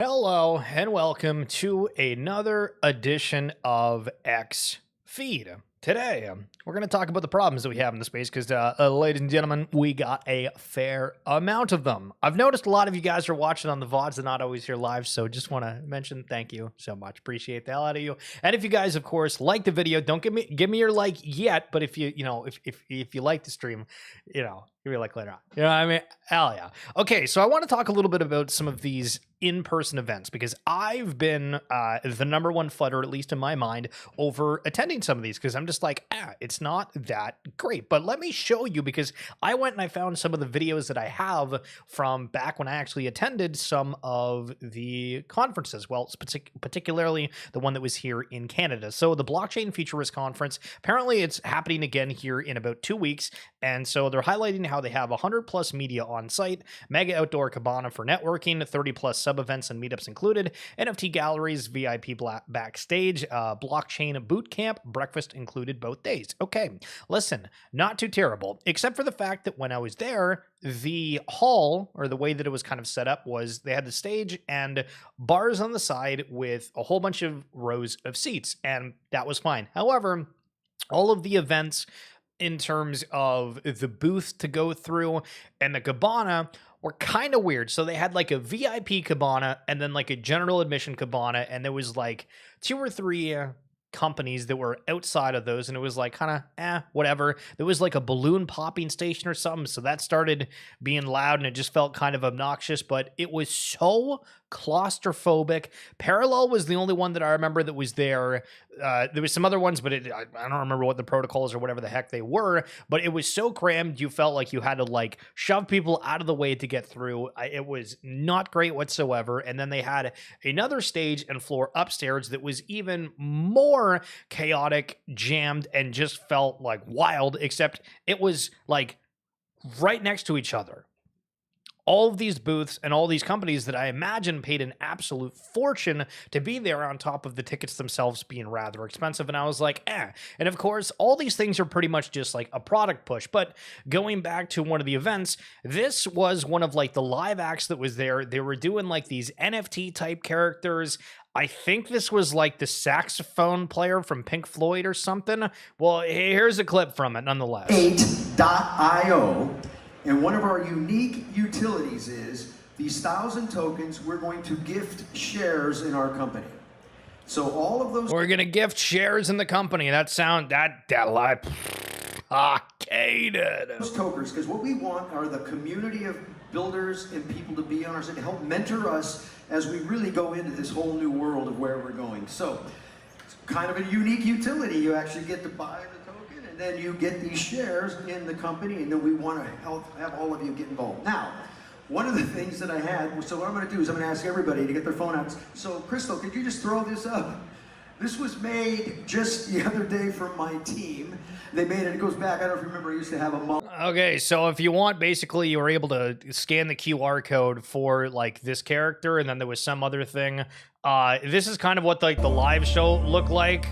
Hello and welcome to another edition of X Feed. Today, we're going to talk about the problems that we have in the space because, ladies and gentlemen, we got a fair amount of them. I've noticed a lot of you guys are watching on the VODs and not always here live, so just want to mention thank you so much. Appreciate the hell out of you. And if you guys, of course, like the video, don't give me your like yet, but if you like the stream, give me a like later on. You know what I mean? Hell yeah. Okay, so I want to talk a little bit about some of these in-person events because I've been the number one flutter, at least in my mind, over attending some of these because I'm just like, it's not that great. But let me show you because I went and I found some of the videos that I have from back when I actually attended some of the conferences. Well, particularly the one that was here in Canada. So the Blockchain Futurist conference, apparently it's happening again here in about 2 weeks. And so they're highlighting how they have 100 plus media on site, mega outdoor cabana for networking, 30 plus sub-events and meetups included, NFT galleries, VIP backstage, blockchain boot camp, breakfast included both days. Okay, listen, not too terrible, except for the fact that when I was there, the hall, or the way that it was kind of set up, was they had the stage and bars on the side with a whole bunch of rows of seats, and that was fine. However, all of the events in terms of the booth to go through and the cabana were kind of weird. So they had like a VIP cabana and then like a general admission cabana, and there was like 2 or 3 companies that were outside of those, and it was like kind of whatever. There was like a balloon popping station or something, so that started being loud and it just felt kind of obnoxious, but it was so claustrophobic. Parallel was the only one that I remember that was there. There was some other ones, but I don't remember what the protocols or whatever the heck they were, but it was so crammed you felt like you had to like shove people out of the way to get through. It was not great whatsoever. And then they had another stage and floor upstairs that was even more chaotic, jammed, and just felt like wild, except it was like right next to each other. All of these booths and all these companies that I imagine paid an absolute fortune to be there, on top of the tickets themselves being rather expensive. And I was like, And of course, all these things are pretty much just like a product push. But going back to one of the events, this was one of like the live acts that was there. They were doing like these NFT type characters. I think this was like the saxophone player from Pink Floyd or something. Well, here's a clip from it nonetheless. 8.io. And one of our unique utilities is these 1,000 tokens, we're going to gift shares in our company. So all of those... We're going to gift shares in the company. That live... Arcaded. Those tokens, because what we want are the community of builders and people to be on our side to help mentor us as we really go into this whole new world of where we're going. So it's kind of a unique utility. You actually get to buy the token, and then you get these shares in the company, and then we want to have all of you get involved. Now, one of the things that I had, so what I'm going to do is I'm going to ask everybody to get their phone out. So Crystal, could you just throw this up? This was made just the other day from my team. They made it goes back, I don't know if you remember, I used to have a... Okay, so if you want, basically, you were able to scan the QR code for, like, this character, and then there was some other thing. This is kind of what, like, the live show looked like,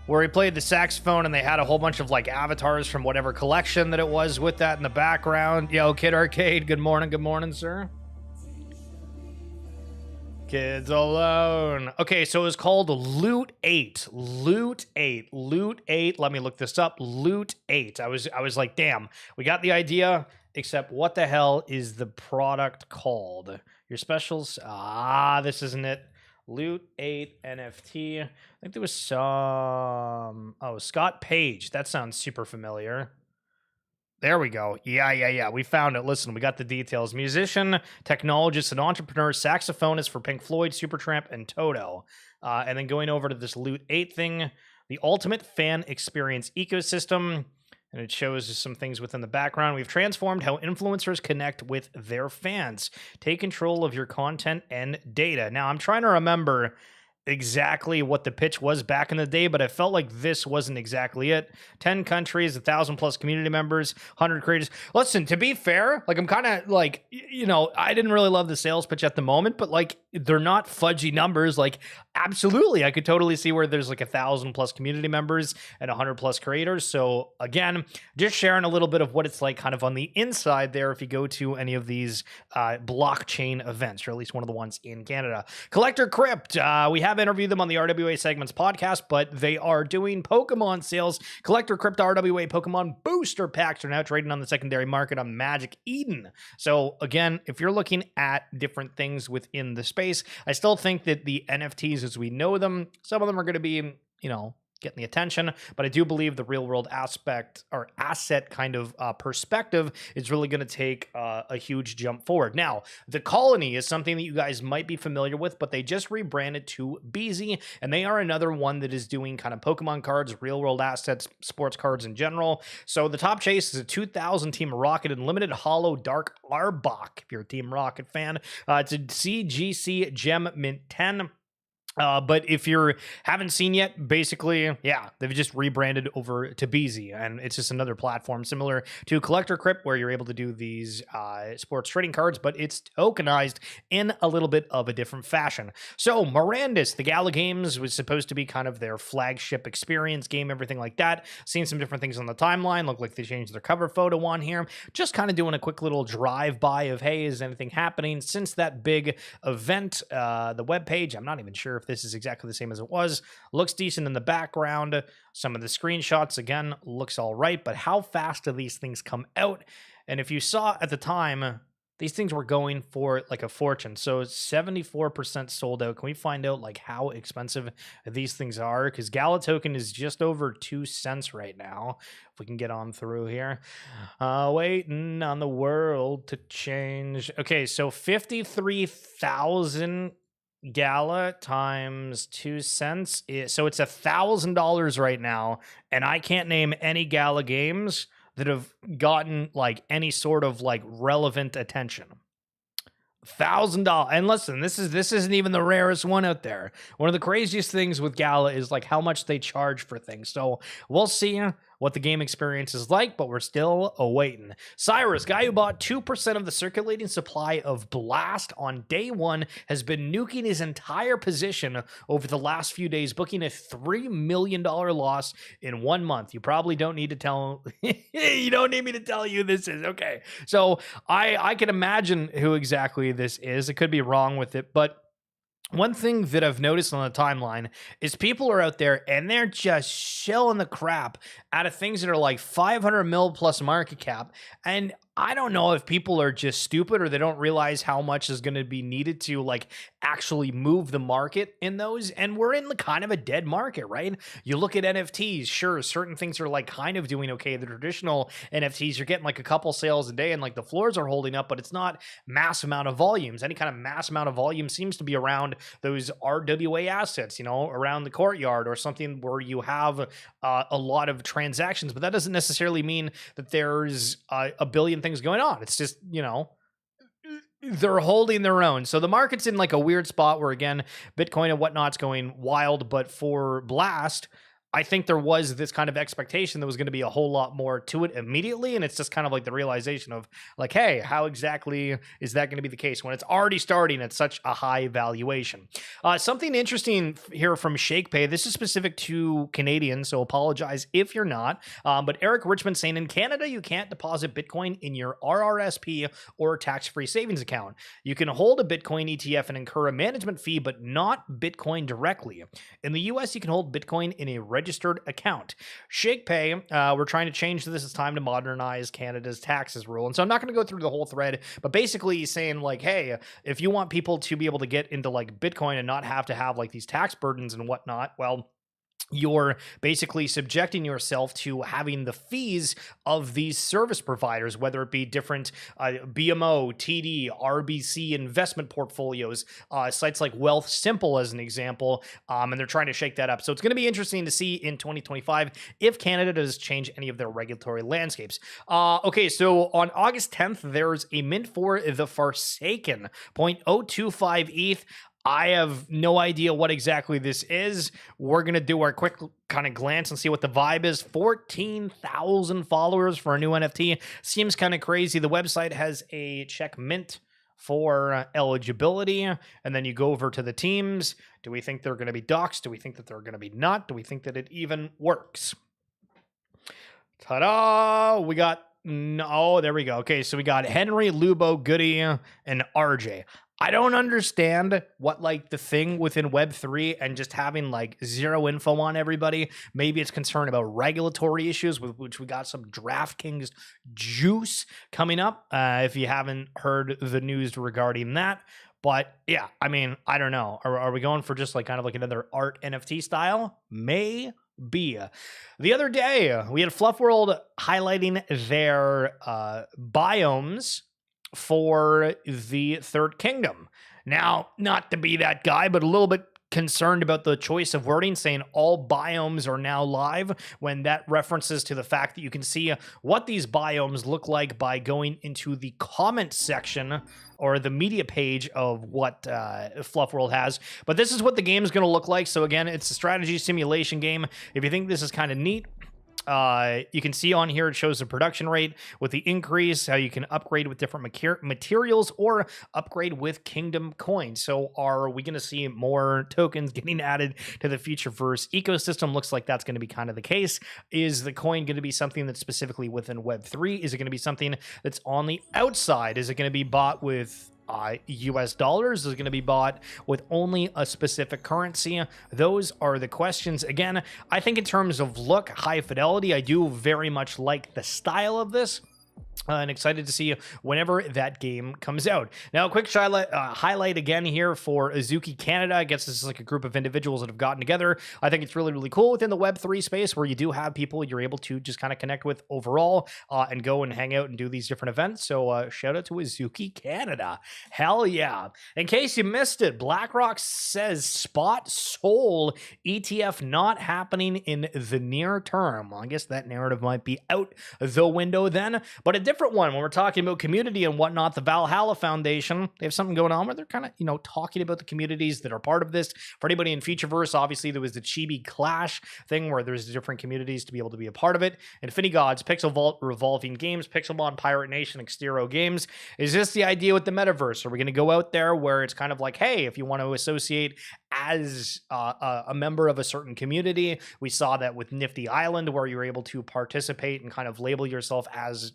where he played the saxophone, and they had a whole bunch of, like, avatars from whatever collection that it was with that in the background. Yo, Kid Arcade, good morning, sir. Kids alone. Okay, so it was called Loot 8. Loot 8. Loot 8. Let me look this up. Loot 8. I was like, damn, we got the idea, except what the hell is the product called? Your specials? This isn't it. Loot 8 NFT. I think there was some... Oh, Scott Page. That sounds super familiar. There we go. Yeah. We found it. Listen, we got the details. Musician, technologist, and entrepreneur, saxophonist for Pink Floyd, Supertramp, and Toto. And then going over to this Loot 8 thing, the ultimate fan experience ecosystem. And it shows some things within the background. We've transformed how influencers connect with their fans. Take control of your content and data. Now, I'm trying to remember exactly what the pitch was back in the day, but I felt like this wasn't exactly it. 10 countries, 1,000 plus community members, 100 creators. Listen, to be fair, like I'm kind of like, I didn't really love the sales pitch at the moment, but like they're not fudgy numbers. Like Absolutely. I could totally see where there's like 1,000 plus community members and 100 plus creators. So again, just sharing a little bit of what it's like kind of on the inside there if you go to any of these blockchain events, or at least one of the ones in Canada. Collector Crypt, we have interviewed them on the RWA Segments podcast, but they are doing Pokemon sales. Collector Crypt RWA Pokemon booster packs are now trading on the secondary market on Magic Eden. So again, if you're looking at different things within the space, I still think that the NFTs as we know them, some of them are going to be, getting the attention, but I do believe the real world aspect or asset kind of perspective is really going to take a huge jump forward. Now, the Colony is something that you guys might be familiar with, but they just rebranded to Beezie, and they are another one that is doing kind of Pokemon cards, real world assets, sports cards in general. So the top chase is a 2000 Team Rocket and limited Hollow Dark Arbok, if you're a Team Rocket fan. It's a CGC Gem Mint 10. But if you haven't seen yet, basically, yeah, they've just rebranded over to Beezie, and it's just another platform similar to Collector Crypt where you're able to do these sports trading cards, but it's tokenized in a little bit of a different fashion. So Mirandus, the Gala games, was supposed to be kind of their flagship experience game, everything like that. Seen some different things on the timeline. Look like they changed their cover photo on here. Just kind of doing a quick little drive-by of, hey, is anything happening since that big event? The webpage, I'm not even sure if this is exactly the same as it was. Looks decent in the background. Some of the screenshots, again, looks all right, but how fast do these things come out? And if you saw at the time, these things were going for like a fortune. So 74% sold out. Can we find out like how expensive these things are? Because Gala token is just over 2 cents right now. If we can get on through here. Waiting on the world to change. Okay, so 53,000 Gala times 2 cents. So it's $1,000 right now. And I can't name any Gala games that have gotten like any sort of like relevant attention. $1,000. And listen, this isn't even the rarest one out there. One of the craziest things with Gala is like how much they charge for things. So we'll see what the game experience is like, but we're still awaiting. Cyrus, guy who bought 2% of the circulating supply of Blast on day one, has been nuking his entire position over the last few days, booking a $3 million loss in 1 month. You probably don't need to tell you don't need me to tell you this is okay. So I can imagine who exactly this is. It could be wrong with it, but one thing that I've noticed on the timeline is people are out there and they're just shelling the crap out of things that are like 500 mil plus market cap. And I don't know if people are just stupid or they don't realize how much is going to be needed to like actually move the market in those. And we're in the kind of a dead market, right? You look at NFTs, sure, certain things are like kind of doing okay. The traditional NFTs, you're getting like a couple sales a day and like the floors are holding up, but it's not mass amount of volumes. Any kind of mass amount of volume seems to be around those RWA assets, around the courtyard or something where you have a lot of transactions, but that doesn't necessarily mean that there's a billion things going on. It's just, they're holding their own. So the market's in like a weird spot where, again, Bitcoin and whatnot's going wild. But for Blast, I think there was this kind of expectation there was going to be a whole lot more to it immediately. And it's just kind of like the realization of like, hey, how exactly is that going to be the case when it's already starting at such a high valuation? Something interesting here from Shakepay. This is specific to Canadians, so apologize if you're not. But Eric Richmond saying in Canada, you can't deposit Bitcoin in your RRSP or tax-free savings account. You can hold a Bitcoin ETF and incur a management fee, but not Bitcoin directly. In the US, you can hold Bitcoin in a registered account. Shakepay, we're trying to change this. It's time to modernize Canada's taxes rule. And so I'm not going to go through the whole thread, but basically he's saying like, hey, if you want people to be able to get into like Bitcoin and not have to have like these tax burdens and whatnot, well, you're basically subjecting yourself to having the fees of these service providers, whether it be different BMO, TD, RBC investment portfolios, sites like Wealth Simple as an example, and they're trying to shake that up. So it's going to be interesting to see in 2025 if Canada does change any of their regulatory landscapes. Okay, so on August 10th, there's a mint for the Forsaken, 0.025 ETH. I have no idea what exactly this is. We're going to do our quick kind of glance and see what the vibe is. 14,000 followers for a new NFT. Seems kind of crazy. The website has a check mint for eligibility, and then you go over to the teams. Do we think they're going to be doxed? Do we think that they're going to be not? Do we think that it even works? Ta-da! We got, no, there we go. Okay, so we got Henry, Lubo, Goody, and RJ. I don't understand what, like, the thing within Web3 and just having, like, zero info on everybody. Maybe it's concerned about regulatory issues, with which we got some DraftKings juice coming up, if you haven't heard the news regarding that. But, yeah, I mean, I don't know. Are we going for just, like, kind of like another art NFT style? Maybe. The other day, we had Fluff World highlighting their biomes for the Third Kingdom. Now, not to be that guy, but a little bit concerned about the choice of wording, saying all biomes are now live, when that references to the fact that you can see what these biomes look like by going into the comment section or the media page of what Fluff World has. But this is what the game is going to look like. So again, it's a strategy simulation game. If you think this is kind of neat, you can see on here it shows the production rate with the increase, how you can upgrade with different materials or upgrade with kingdom coins. So are we going to see more tokens getting added to the Futureverse ecosystem? Looks like that's going to be kind of the case. Is the coin going to be something that's specifically within Web3? Is it going to be something that's on the outside? Is it going to be bought with US dollars? Is going to be bought with only a specific currency? Those are the questions. Again, I think in terms of look, high fidelity, I do very much like the style of this. And excited to see whenever that game comes out. Now, a quick highlight again here for Azuki Canada. I guess this is like a group of individuals that have gotten together. I think it's really, really cool within the Web3 space, where you do have people you're able to just kind of connect with overall and go and hang out and do these different events. So shout out to Azuki Canada. Hell yeah. In case you missed it, BlackRock says spot SOL ETF not happening in the near term. Well, I guess that narrative might be out the window then, but a different one when we're talking about community and whatnot. The Valhalla Foundation, they have something going on where they're kind of, talking about the communities that are part of this. For anybody in Futureverse, obviously there was the Chibi Clash thing where there's different communities to be able to be a part of it. Infinity Gods, Pixel Vault, Revolving Games, Pixelmon, Pirate Nation, Xtero Games. Is this the idea with the Metaverse? Are we going to go out there where it's kind of like, hey, if you want to associate as a member of a certain community? We saw that with Nifty Island, where you're able to participate and kind of label yourself as,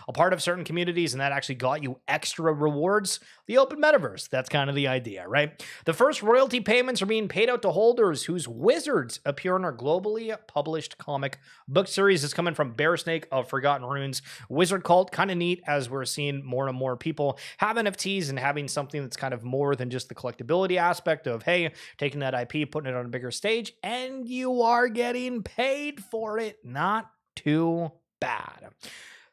a part of certain communities, and that actually got you extra rewards. The open metaverse, that's kind of the idea, right? The first royalty payments are being paid out to holders whose wizards appear in our globally published comic book series. Is coming from Bearsnake of Forgotten Runes Wizard Cult. Kind of neat, as we're seeing more and more people have NFTs and having something that's kind of more than just the collectability aspect of, hey, taking that IP, putting it on a bigger stage, and you are getting paid for it. Not too bad.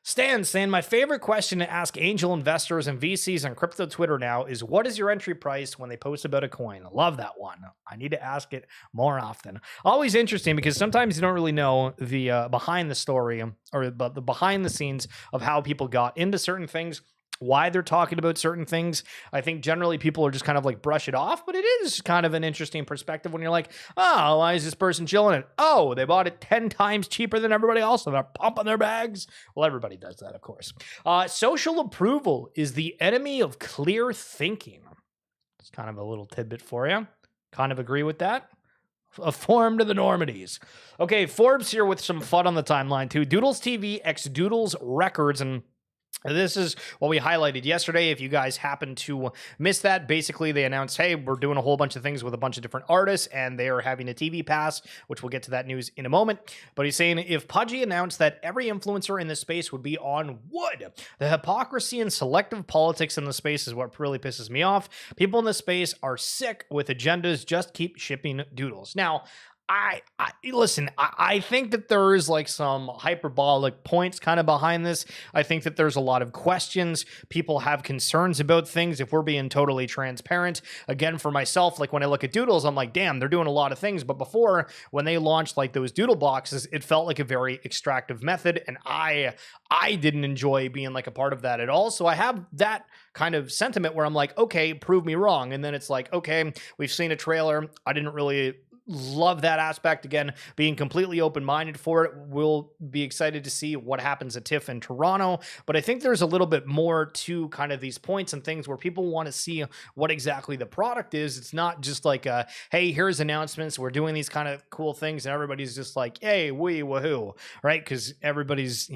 Stan saying, my favorite question to ask angel investors and VCs on crypto Twitter now is, what is your entry price when they post about a coin? I love that one. I need to ask it more often. Always interesting, because sometimes you don't really know the behind the story or the behind the scenes of how people got into certain things, why they're talking about certain things. I think generally people are just kind of like brush it off, but it is kind of an interesting perspective when you're like, oh, why is this person chilling it? Oh, they bought it 10 times cheaper than everybody else and they're pumping their bags. Well, everybody does that, of course. Social approval is the enemy of clear thinking. It's kind of a little tidbit for you. Kind of agree with that. A form to the Normandies. Okay, Forbes here with some fun on the timeline too. Doodles TV x Doodles Records, and this is what we highlighted yesterday. If you guys happen to miss that, basically they announced, hey, we're doing a whole bunch of things with a bunch of different artists, and they are having a TV pass, which we'll get to that news in a moment. But he's saying, if Pudgy announced that every influencer in this space would be on wood, the hypocrisy and selective politics in the space is what really pisses me off. People in this space are sick with agendas. Just keep shipping doodles. Now, I think that there is like some hyperbolic points kind of behind this. I think that there's a lot of questions. People have concerns about things, if we're being totally transparent. Again, for myself, like when I look at Doodles, I'm like, damn, they're doing a lot of things. But before, when they launched like those Doodle boxes, it felt like a very extractive method. And I didn't enjoy being like a part of that at all. So I have that kind of sentiment where I'm like, okay, prove me wrong. And then it's like, okay, we've seen a trailer. I didn't really love that aspect. Again, being completely open-minded for it. We'll be excited to see what happens at TIFF in Toronto, but I think there's a little bit more to kind of these points and things where people want to see what exactly the product is. It's not just like hey, here's announcements, we're doing these kind of cool things, and everybody's just like, hey, woohoo, right? Because everybody's,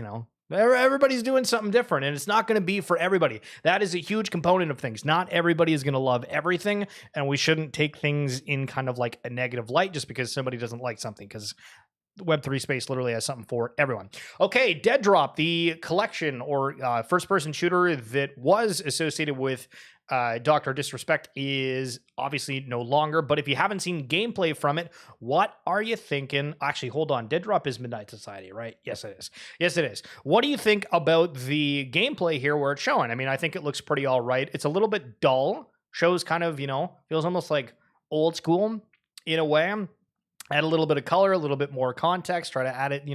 everybody's doing something different, and it's not going to be for everybody. That is a huge component of things. Not everybody is going to love everything, and we shouldn't take things in kind of like a negative light just because somebody doesn't like something, because the Web3 space literally has something for everyone. Okay, Dead Drop, the collection or first-person shooter that was associated with Dr. Disrespect, is obviously no longer, but if you haven't seen gameplay from it, what are you thinking? Actually, hold on. Dead Drop is Midnight Society, right? Yes, it is. Yes, it is. What do you think about the gameplay here where it's showing? I mean, I think it looks pretty all right. It's a little bit dull. Shows kind of, feels almost like old school in a way. Add a little bit of color, a little bit more context, try to add it,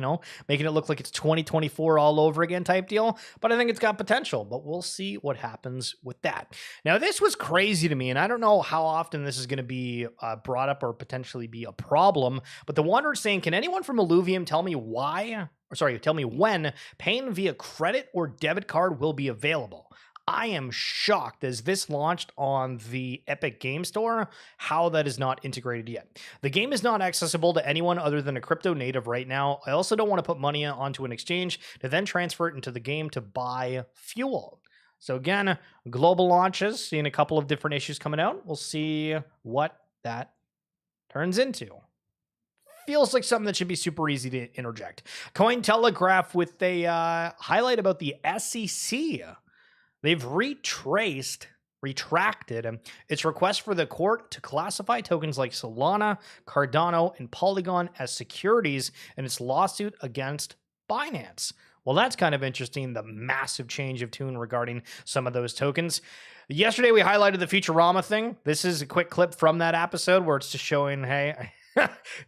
making it look like it's 2024 all over again type deal. But I think it's got potential, but we'll see what happens with that. Now, this was crazy to me, and I don't know how often this is going to be brought up or potentially be a problem, but the Wanderer saying, can anyone from Illuvium tell me when paying via credit or debit card will be available? I am shocked as this launched on the Epic Game Store, how that is not integrated yet. The game is not accessible to anyone other than a crypto native right now. I also don't want to put money onto an exchange to then transfer it into the game to buy fuel. So again, global launches, seeing a couple of different issues coming out. We'll see what that turns into. Feels like something that should be super easy to interject. Cointelegraph with a highlight about the SEC. They've retracted its request for the court to classify tokens like Solana, Cardano, and Polygon as securities in its lawsuit against Binance. Well, that's kind of interesting, the massive change of tune regarding some of those tokens. Yesterday, we highlighted the Futurama thing. This is a quick clip from that episode where it's just showing, hey,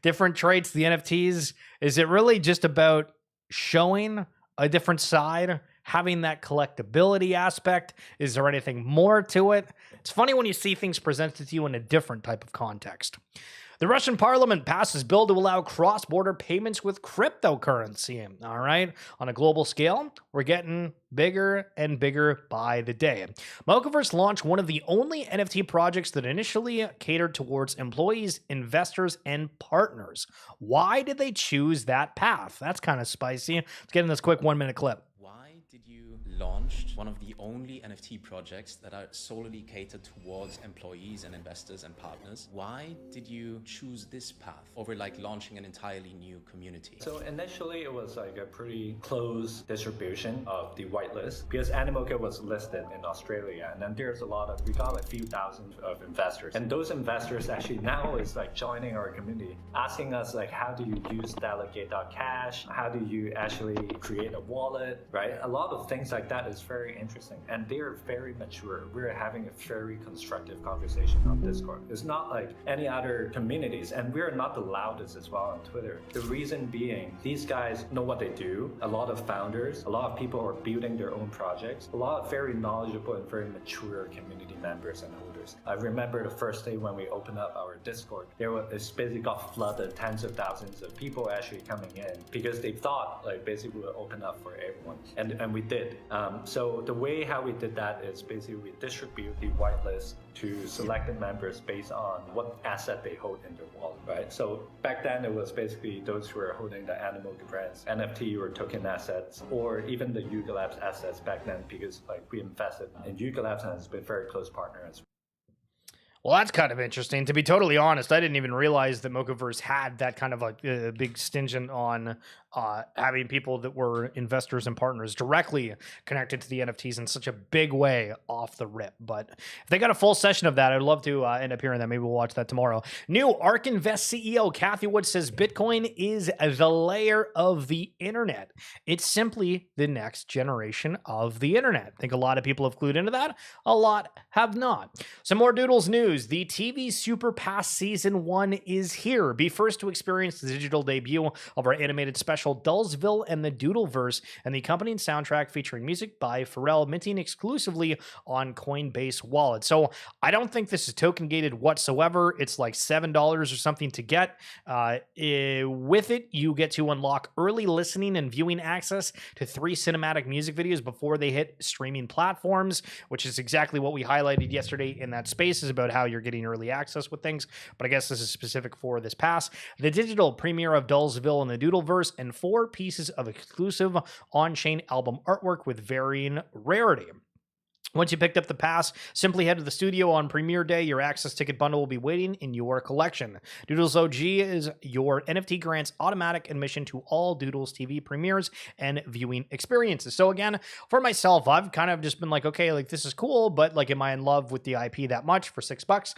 different traits, the NFTs. Is it really just about showing a different side? Having that collectability aspect? Is there anything more to it? It's funny when you see things presented to you in a different type of context. The Russian parliament passes bill to allow cross-border payments with cryptocurrency. All right, on a global scale, we're getting bigger and bigger by the day. Mochaverse launched one of the only NFT projects that initially catered towards employees, investors, and partners. Why did they choose that path? That's kind of spicy. Let's get in this quick 1-minute clip. Did you launch one of the only NFT projects that are solely catered towards employees and investors and partners? Why did you choose this path over launching an entirely new community? So initially it was like a pretty close distribution of the whitelist because Animoca was listed in Australia, and then there's we got a few thousand of investors, and those investors actually now is joining our community, asking us how do you use delegate.cash? How do you actually create a wallet, right? A lot of things like that is very interesting, and they're very mature. We're having a very constructive conversation on Discord. It's not like any other communities, and we're not the loudest as well on Twitter. The reason being, these guys know what they do. A lot of founders, a lot of people are building their own projects, a lot of very knowledgeable and very mature community members and holders. I remember the first day when we opened up our Discord, it basically got flooded, tens of thousands of people actually coming in because they thought basically we would open up for everyone, and we did. So the way how we did that is basically we distribute the whitelist to selected members based on what asset they hold in their wallet, right? So back then it was basically those who were holding the Animal brands, NFT or token assets, or even the Yuga Labs assets back then, because we invested in Yuga Labs and it's been a very close partner as well. Well, that's kind of interesting. To be totally honest, I didn't even realize that Mochaverse had that kind of a big stringent on having people that were investors and partners directly connected to the NFTs in such a big way off the rip. But if they got a full session of that, I'd love to end up hearing that. Maybe we'll watch that tomorrow. New ARK Invest CEO Cathie Wood says Bitcoin is the layer of the internet. It's simply the next generation of the internet. I think a lot of people have clued into that. A lot have not. Some more Doodles news. The TV Super Pass Season 1 is here. Be first to experience the digital debut of our animated special special Dullsville and the Doodleverse and the accompanying soundtrack featuring music by Pharrell, minting exclusively on Coinbase wallet. So I don't think this is token gated whatsoever. It's like $7 or something to get. With it, you get to unlock early listening and viewing access to 3 cinematic music videos before they hit streaming platforms, which is exactly what we highlighted yesterday in that space, is about how you're getting early access with things. But I guess this is specific for this pass. The digital premiere of Dullsville and the Doodleverse, and 4 pieces of exclusive on-chain album artwork with varying rarity. Once you picked up the pass, simply head to the studio on premiere day. Your access ticket bundle will be waiting in your collection. Doodles OG is your NFT grants automatic admission to all Doodles TV premieres and viewing experiences. So again, for myself, I've kind of just been like, okay, like this is cool, but like, am I in love with the IP that much for $6?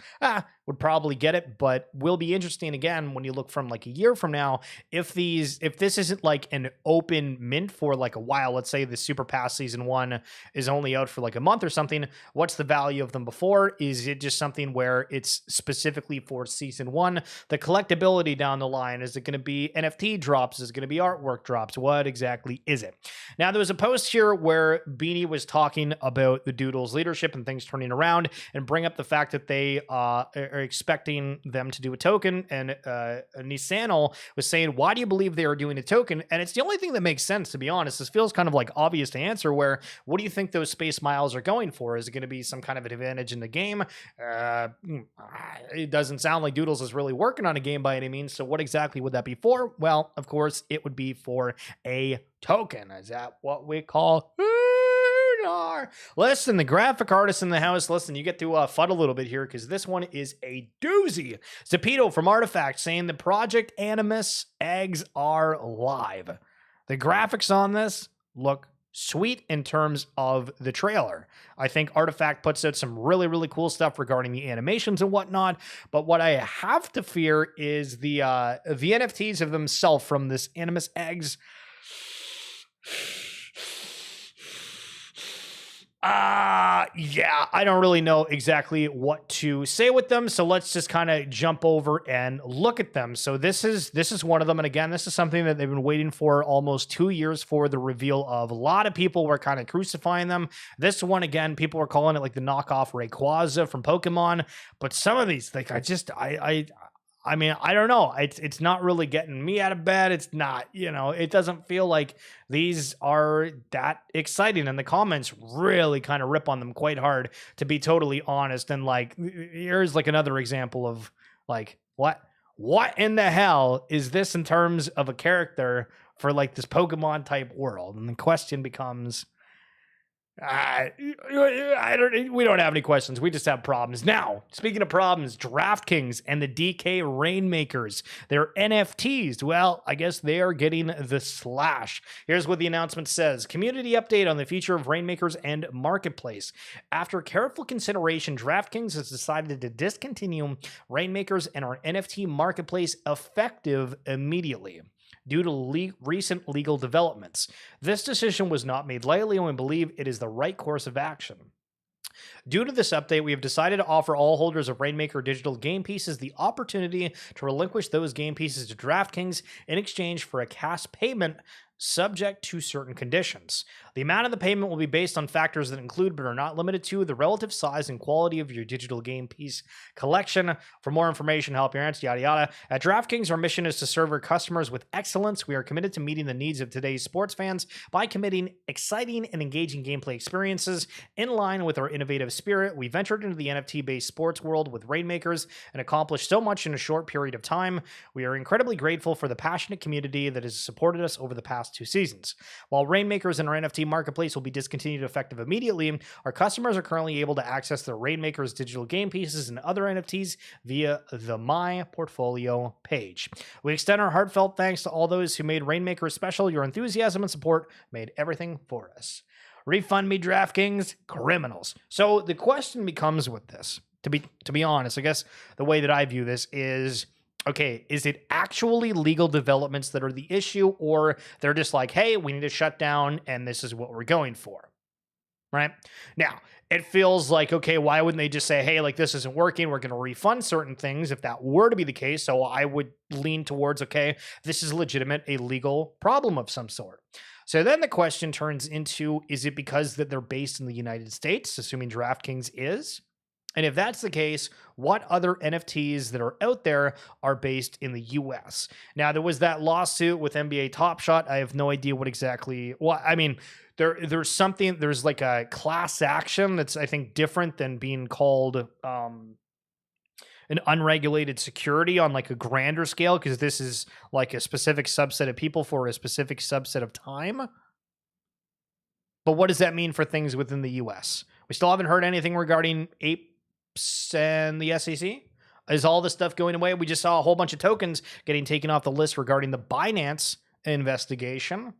Would probably get it, but will be interesting again when you look from like a year from now, if this isn't like an open mint for like a while. Let's say the Super Pass Season 1 is only out for like a month or something. What's the value of them before? Is it just something where it's specifically for Season 1? The collectability down the line, is it going to be NFT drops? Is it going to be artwork drops? What exactly is it? Now, there was a post here where Beanie was talking about the Doodles leadership and things turning around, and bring up the fact that they are expecting them to do a token, and Nisanel was saying, why do you believe they are doing a token? And it's the only thing that makes sense, to be honest. This feels kind of like obvious to answer, where what do you think those space miles are going for? Is it going to be some kind of an advantage in the game? It doesn't sound like Doodles is really working on a game by any means, so what exactly would that be for? Well, of course, it would be for a token. Is that what we call Listen, the graphic artist in the house, listen, you get to FUD a little bit here, because this one is a doozy. Zapito from Artifact saying the Project Animus eggs are live. The graphics on this look sweet in terms of the trailer. I think Artifact puts out some really, really cool stuff regarding the animations and whatnot, but what I have to fear is the NFTs of themselves from this Animus eggs. Yeah, I don't really know exactly what to say with them, so let's just kind of jump over and look at them. So this is one of them, and again, this is something that they've been waiting for almost 2 years for the reveal of. A lot of people were kind of crucifying them. This one, again, people were calling it like the knockoff Rayquaza from Pokemon, but some of these, like, I mean, I don't know. It's not really getting me out of bed. It's not, it doesn't feel like these are that exciting. And the comments really kind of rip on them quite hard, to be totally honest. And like, here's like another example of like, what in the hell is this in terms of a character for like this Pokemon type world? And the question becomes, we don't have any questions. We just have problems. Now, speaking of problems, DraftKings and the DK Rainmakers, their NFTs, well, I guess they are getting the slash. Here's what the announcement says. Community update on the future of Rainmakers and Marketplace. After careful consideration, DraftKings has decided to discontinue Rainmakers and our NFT Marketplace effective immediately, due to recent legal developments. This decision was not made lightly, and we believe it is the right course of action. Due to this update, we have decided to offer all holders of Rainmaker digital game pieces the opportunity to relinquish those game pieces to DraftKings in exchange for a cash payment subject to certain conditions. The amount of the payment will be based on factors that include, but are not limited to, the relative size and quality of your digital game piece collection. For more information, help your answer, yada yada. At DraftKings, our mission is to serve our customers with excellence. We are committed to meeting the needs of today's sports fans by committing exciting and engaging gameplay experiences. In line with our innovative spirit, we ventured into the NFT-based sports world with Rainmakers and accomplished so much in a short period of time. We are incredibly grateful for the passionate community that has supported us over the past 2 seasons. While Rainmakers and our NFT Marketplace will be discontinued effective immediately, our customers are currently able to access their Rainmakers digital game pieces and other NFTs via the My Portfolio page. We extend our heartfelt thanks to all those who made Rainmakers special. Your enthusiasm and support made everything for us. Refund me, DraftKings, criminals. So the question becomes with this, to be honest, I guess the way that I view this is, okay, is it actually legal developments that are the issue, or they're just like, hey, we need to shut down and this is what we're going for? right? Now, it feels like, okay, why wouldn't they just say, hey, like this isn't working, we're going to refund certain things if that were to be the case? So I would lean towards, okay, this is legitimate, a legal problem of some sort. So then the question turns into, is it because that they're based in the United States, assuming DraftKings is? And if that's the case, what other NFTs that are out there are based in the US? Now, there was that lawsuit with NBA Top Shot. I have no idea what exactly, well, I mean, there's something, there's like a class action that's, I think, different than being called an unregulated security on like a grander scale, because this is like a specific subset of people for a specific subset of time. But what does that mean for things within the US? We still haven't heard anything regarding apes and the SEC. Is all this stuff going away? We just saw a whole bunch of tokens getting taken off the list regarding the Binance investigation.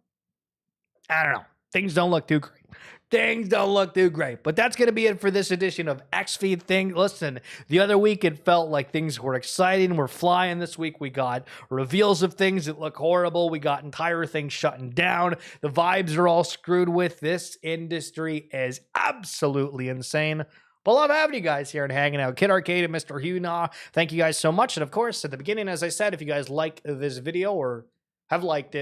I don't know. Things don't look too great. Things don't look too great. But that's going to be it for this edition of XFeed thing. Listen, the other week it felt like things were exciting. We're flying this week. We got reveals of things that look horrible. We got entire things shutting down. The vibes are all screwed with. This industry is absolutely insane. But love having you guys here and hanging out. Kid Arcade and Mr. Hugh. Thank you guys so much. And of course, at the beginning, as I said, if you guys like this video or have liked it,